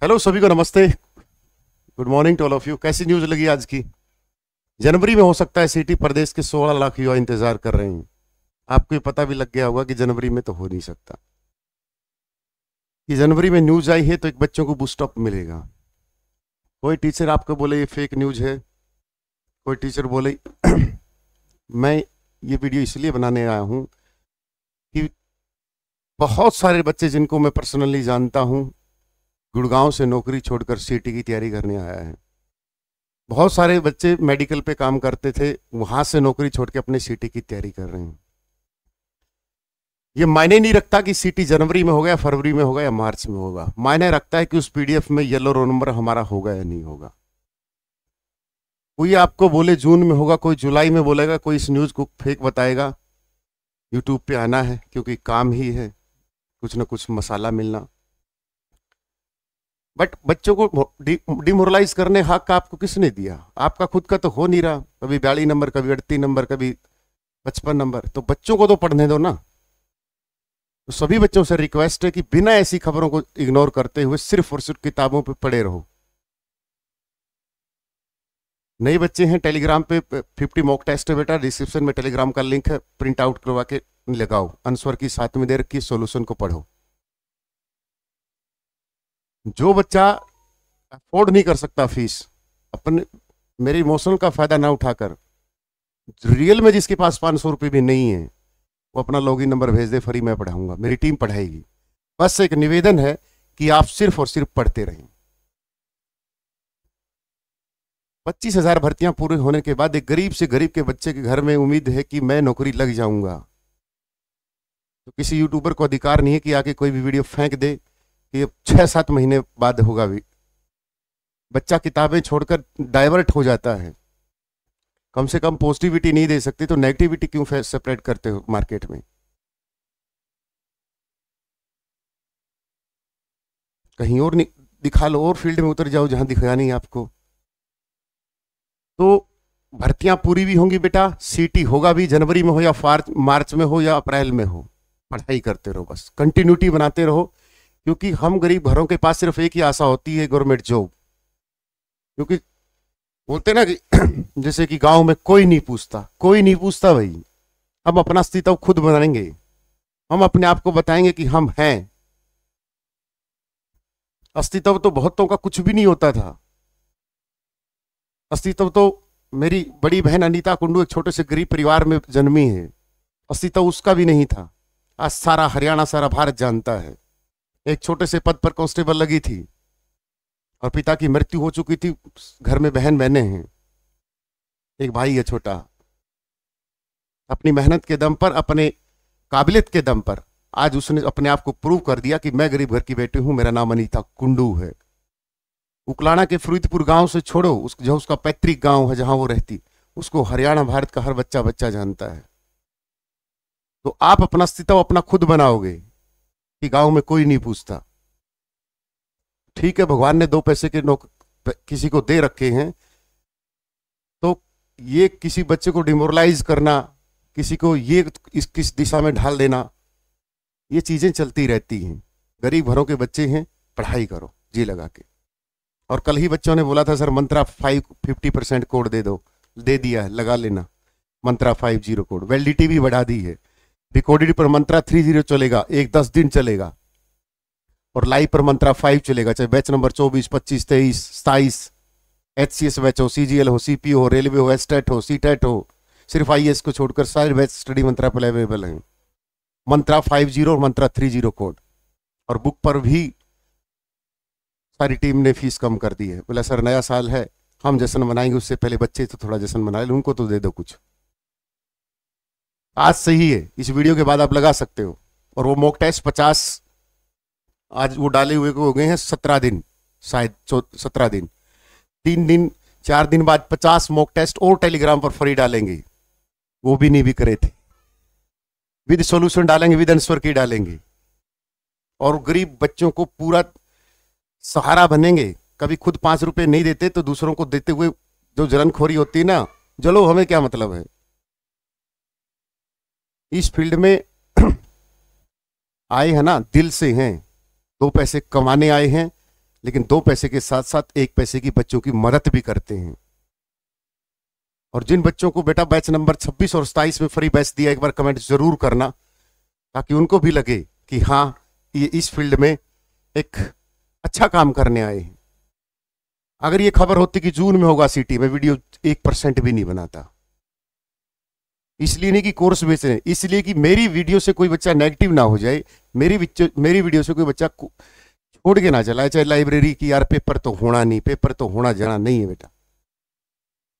Hello सभी को नमस्ते। Good morning to all of you. कैसी न्यूज़ लगी आज की? जनवरी में हो सकता है सिटी प्रदेश के 16 लाख युवा इंतजार कर रहे हैं। आपको ये पता भी लग गया होगा कि जनवरी में तो हो नहीं सकता। कि जनवरी में न्यूज़ आई है तो एक बच्चों को बूस्टअप मिलेगा। कोई टीचर आपको बोले ये फेक न्यूज़ है, कोई टीचर बोले मैं ये वीडियो इसलिए बनाने आया हूँ कि बहुत सारे बच्चे जिनको मैं पर्सनली जानता हूँ गुड़गांव से नौकरी छोड़कर सीटी की तैयारी करने आया है। बहुत सारे बच्चे मेडिकल पे काम करते थे, वहां से नौकरी छोड़ के अपने सीटी की तैयारी कर रहे हैं। ये मायने नहीं रखता कि सीटी जनवरी में होगा या फरवरी में होगा या मार्च में होगा। मायने रखता है कि उस पीडीएफ में येलो रोल नंबर हमारा होगा या नहीं होगा। कोई आपको बोले जून में होगा, कोई जुलाई में बोलेगा, कोई इस न्यूज को फेक बताएगा। यूट्यूब पे आना है क्योंकि काम ही है कुछ ना कुछ मसाला मिलना। बट बच्चों को डिमोरलाइज करने हक का आपको किसने दिया? आपका खुद का तो हो नहीं रहा। कभी 42 नंबर, कभी 38 नंबर, कभी 55 नंबर। तो बच्चों को तो पढ़ने दो ना। तो सभी बच्चों से रिक्वेस्ट है कि बिना ऐसी खबरों को इग्नोर करते हुए सिर्फ और सिर्फ किताबों पे पढ़े रहो। नए बच्चे हैं, टेलीग्राम पे 50 मॉक टेस्ट है बेटा, डिस्क्रिप्शन में टेलीग्राम का लिंक है, प्रिंट आउट करवा के लगाओ। आंसर की साथ में दे रखी, सॉल्यूशन को पढ़ो। जो बच्चा अफोर्ड नहीं कर सकता फीस, अपने मेरे इमोशनल का फायदा ना उठाकर, रियल में जिसके पास 500 रुपये भी नहीं है, वो अपना लॉगिन नंबर भेज दे, फ्री मैं पढ़ाऊंगा, मेरी टीम पढ़ाएगी। बस एक निवेदन है कि आप सिर्फ और सिर्फ पढ़ते रहें। 25,000 भर्तियां पूरे होने के बाद एक गरीब से गरीब के बच्चे के घर में उम्मीद है कि मैं नौकरी लग जाऊंगा, तो किसी यूट्यूबर को अधिकार नहीं है कि आके कोई भी वीडियो फेंक दे कि 6-7 महीने बाद होगा भी। बच्चा किताबें छोड़कर डाइवर्ट हो जाता है। कम से कम पॉजिटिविटी नहीं दे सकते तो नेगेटिविटी क्यों सेपरेट करते हो मार्केट में? कहीं और दिखा लो, और फील्ड में उतर जाओ जहां दिखाया नहीं आपको। तो भर्तियां पूरी भी होंगी बेटा, सीटी होगा भी, जनवरी में हो या मार्च में हो या अप्रैल में हो। पढ़ाई करते रहो, बस कंटिन्यूटी बनाते रहो। क्योंकि हम गरीब घरों के पास सिर्फ एक ही आशा होती है, गवर्नमेंट जॉब। क्योंकि बोलते ना कि जैसे कि गांव में कोई नहीं पूछता, कोई नहीं पूछता भाई। हम अपना अस्तित्व खुद बनाएंगे, हम अपने आप को बताएंगे कि हम हैं। अस्तित्व तो बहुतों का कुछ भी नहीं होता था। अस्तित्व तो मेरी बड़ी बहन अनीता कुंडू एक छोटे से गरीब परिवार में जन्मी है, अस्तित्व उसका भी नहीं था। आज सारा हरियाणा, सारा भारत जानता है। एक छोटे से पद पर कांस्टेबल लगी थी और पिता की मृत्यु हो चुकी थी। घर में बहनें हैं, एक भाई है छोटा। अपनी मेहनत के दम पर, अपने काबिलियत के दम पर आज उसने अपने आप को प्रूव कर दिया कि मैं गरीब घर की बेटी हूं, मेरा नाम अनीता कुंडू है। उकलाना के फरीदपुर गांव से छोड़ो, जो उसका पैतृक गांव है जहां वो रहती, उसको हरियाणा भारत का हर बच्चा बच्चा जानता है। तो आप अपना अस्तित्व अपना खुद बनाओगे कि गांव में कोई नहीं पूछता। ठीक है, भगवान ने 2 पैसे के नौक किसी को दे रखे हैं, तो ये किसी बच्चे को डिमोरलाइज करना, किसी को ये किस दिशा में ढाल देना, ये चीजें चलती रहती हैं। गरीब घरों के बच्चे हैं, पढ़ाई करो जी लगा के। और कल ही बच्चों ने बोला था सर मंत्रा 50% कोड दे दो, दे दिया है, लगा लेना मंत्रा 50 कोड। वैलिडिटी भी बढ़ा दी है। रिकॉर्डेड पर मंत्रा 30 चलेगा, 10 दिन चलेगा, और लाइव पर मंत्रा 5 चलेगा, चाहे बैच नंबर 24, 25, 23, 27, HCS बैच हो, CGL हो, CPO हो, रेलवे हो, एस्टेट हो, सीटेट हो। सिर्फ IAS को छोड़कर सारे बैच स्टडी मंत्रा पर अवेलेबल हैं। मंत्रा 50 और मंत्रा 30 कोड। और बुक पर भी सारी टीम ने फीस कम कर दी है। बोला सर नया साल है, हम जश्न मनाएंगे, उससे पहले बच्चे तो थोड़ा जश्न मनाए, उनको तो दे दो कुछ। आज सही है, इस वीडियो के बाद आप लगा सकते हो। और वो मॉक टेस्ट 50 आज वो डाले हुए को हो गए हैं 17 दिन, शायद 17 दिन। 3 दिन 4 दिन बाद 50 मॉक टेस्ट और टेलीग्राम पर फ्री डालेंगे। वो भी नहीं बिक रहे थे। विद सॉल्यूशन डालेंगे, विद आंसर की डालेंगे। और गरीब बच्चों को पूरा सहारा बनेंगे। कभी खुद 5 रुपए नहीं देते तो दूसरों को देते हुए जो जलनखोरी होती है ना, चलो हमें क्या मतलब है। इस फील्ड में आए हैं ना, दिल से हैं, 2 पैसे कमाने आए हैं, लेकिन 2 पैसे के साथ साथ 1 पैसे की बच्चों की मदद भी करते हैं। और जिन बच्चों को बेटा बैच नंबर 26 और 27 में फ्री बैच दिया, एक बार कमेंट जरूर करना, ताकि उनको भी लगे कि हाँ ये इस फील्ड में एक अच्छा काम करने आए हैं। अगर ये खबर होती कि जून में होगा सीटी, में वीडियो 1% भी नहीं बनाता। इसलिए नहीं कि कोर्स बेच रहे हैं, इसलिए कि मेरी वीडियो से कोई बच्चा नेगेटिव ना हो जाए, मेरी वीडियो से कोई बच्चा छोड़ के ना चलाए, चाहे लाइब्रेरी की यार पेपर तो होना नहीं, पेपर तो होना जाना नहीं है बेटा।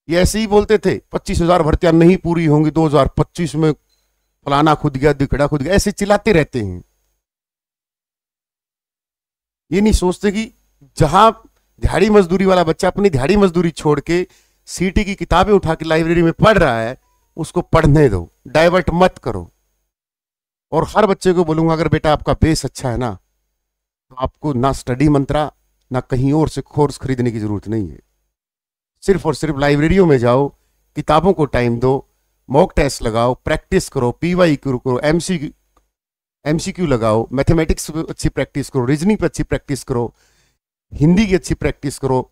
ये ऐसे ही बोलते थे 25,000 भर्तियां नहीं पूरी होंगी 2025 में, फलाना खुद गया, दिखड़ा खुद गया, ऐसे चिल्लाते रहते हैं। ये नहीं सोचते कि जहां दिहाड़ी मजदूरी वाला बच्चा अपनी दिहाड़ी मजदूरी छोड़ के सीटी की किताबें उठा के लाइब्रेरी में पढ़ रहा है, उसको पढ़ने दो, डाइवर्ट मत करो। और हर बच्चे को बोलूंगा, अगर बेटा आपका बेस अच्छा है ना, तो आपको ना स्टडी मंत्रा ना कहीं और से कोर्स खरीदने की जरूरत नहीं है। सिर्फ और सिर्फ लाइब्रेरियों में जाओ, किताबों को टाइम दो, मॉक टेस्ट लगाओ, प्रैक्टिस करो, पीवाईक्यू करो, एमसीक्यू लगाओ, मैथमेटिक्स पे अच्छी प्रैक्टिस करो, रीजनिंग पे अच्छी प्रैक्टिस करो, हिंदी की अच्छी प्रैक्टिस करो,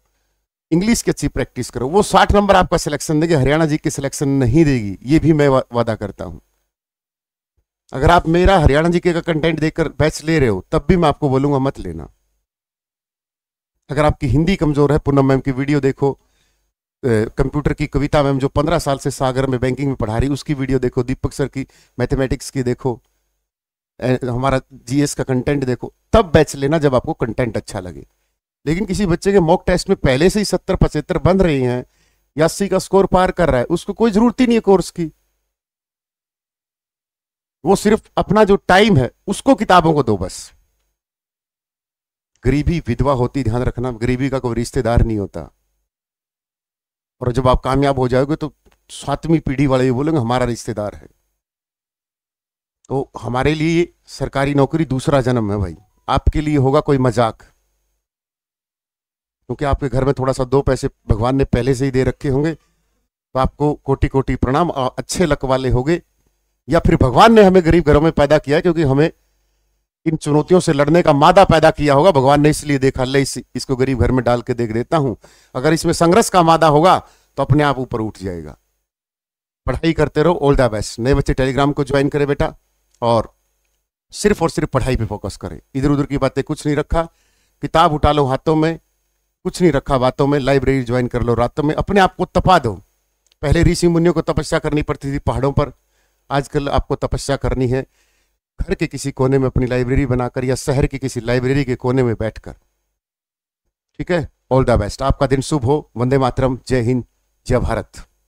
इंग्लिश की अच्छी प्रैक्टिस करो। वो 60 नंबर आपका सिलेक्शन देगी, हरियाणा जी की सिलेक्शन नहीं देगी, ये भी मैं वादा करता हूं। अगर आप मेरा हरियाणा जी के का कंटेंट देखकर बैच ले रहे हो, तब भी मैं आपको बोलूंगा मत लेना। अगर आपकी हिंदी कमजोर है, पूनम मैम की वीडियो देखो, कंप्यूटर की कविता मैम जो 15 साल से सागर में बैंकिंग में पढ़ा रही, उसकी वीडियो देखो, दीपक सर की मैथमेटिक्स की देखो, हमारा जीएस का कंटेंट देखो, तब बैच लेना जब आपको कंटेंट अच्छा लगे। लेकिन किसी बच्चे के मॉक टेस्ट में पहले से ही 70-75 बन रही हैं या 80 का स्कोर पार कर रहा है, उसको कोई जरूरत ही नहीं है कोर्स की। वो सिर्फ अपना जो टाइम है उसको किताबों को दो बस। गरीबी विधवा होती, ध्यान रखना, गरीबी का कोई रिश्तेदार नहीं होता। और जब आप कामयाब हो जाओगे तो 7वीं पीढ़ी वाले ये बोलेंगे हमारा रिश्तेदार है। तो हमारे लिए सरकारी नौकरी दूसरा जन्म है भाई, आपके लिए होगा कोई मजाक, क्योंकि आपके घर में थोड़ा सा 2 पैसे भगवान ने पहले से ही दे रखे होंगे, तो आपको कोटि कोटि प्रणाम, अच्छे लक वाले होगे। या फिर भगवान ने हमें गरीब घरों में पैदा किया क्योंकि हमें इन चुनौतियों से लड़ने का मादा पैदा किया होगा भगवान ने, इसलिए देखा ले इसको गरीब घर में डाल के देख देता हूं। अगर इसमें संघर्ष का मादा होगा तो अपने आप ऊपर उठ जाएगा। पढ़ाई करते रहो, ऑल द बेस्ट। नए बच्चे टेलीग्राम को ज्वाइन करें बेटा, और सिर्फ पढ़ाई पे फोकस करें, इधर उधर की बातें कुछ नहीं रखा, किताब उठा लो हाथों में, कुछ नहीं रखा बातों में, लाइब्रेरी ज्वाइन कर लो रातों में, अपने आप को तपा दो। पहले ऋषि मुनियों को तपस्या करनी पड़ती थी पहाड़ों पर, आजकल आपको तपस्या करनी है घर के किसी कोने में अपनी लाइब्रेरी बनाकर, या शहर की किसी लाइब्रेरी के कोने में बैठकर। ठीक है, ऑल द बेस्ट, आपका दिन शुभ हो। वंदे मातरम, जय हिंद, जय भारत।